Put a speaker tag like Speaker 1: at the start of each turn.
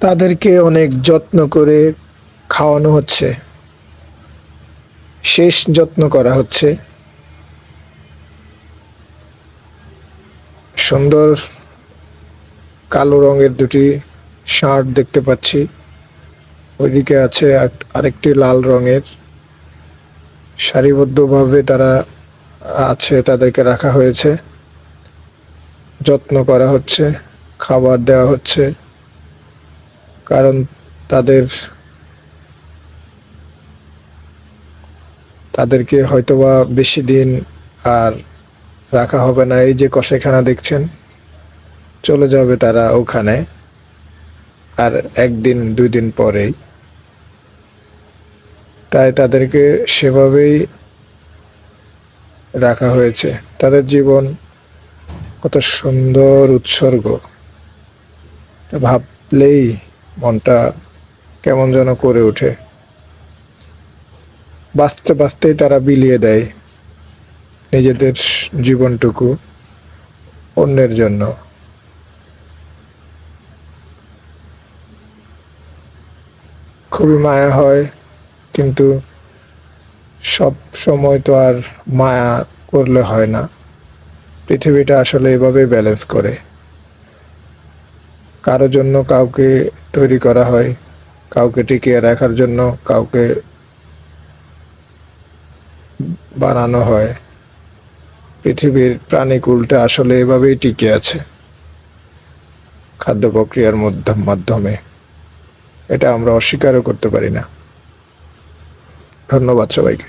Speaker 1: তাদেরকে অনেক যত্ন করে খাওয়ানো হচ্ছে, শেষ যত্ন করা হচ্ছে। সুন্দর কালো রঙের দুটি ষাঁড় দেখতে পাচ্ছি। ওইদিকে আছে আরেকটি লাল রঙের। সারিবদ্ধভাবে তারা আছে, তাদেরকে রাখা হয়েছে, যত্ন করা হচ্ছে, খাবার দেওয়া হচ্ছে। কারণ তাদের তাদেরকে হয়তোবা বেশি দিন আর রাখা হবে না। এই যে কসাইখানা দেখছেন, চলে যাবে তারা ওখানে আর একদিন দুই দিন পরেই। তাই তাদেরকে সেভাবেই রাখা হয়েছে। তাদের জীবন কত সুন্দর উৎসর্গ, ভাবলেই মনটা কেমন যেন করে ওঠে। বাঁচতে বাঁচতেই তারা বিলিয়ে দেয় নিজেদের জীবনটুকু অন্যের জন্য। খুবই মায়া হয়, কিন্তু সব সময় তো আর মায়া করলে হয় না। পৃথিবীটা আসলে এভাবেই ব্যালেন্স করে। কারো জন্য কাউকে তৈরি করা হয়, কাউকে টিকিয়ে রাখার জন্য কাউকে বানানো হয়। পৃথিবীর প্রাণীকুলটা আসলে এভাবেই টিকে আছে, খাদ্য প্রক্রিয়ার মাধ্যমে। এটা আমরা অস্বীকারও করতে পারি না। ধন্যবাদ সবাইকে।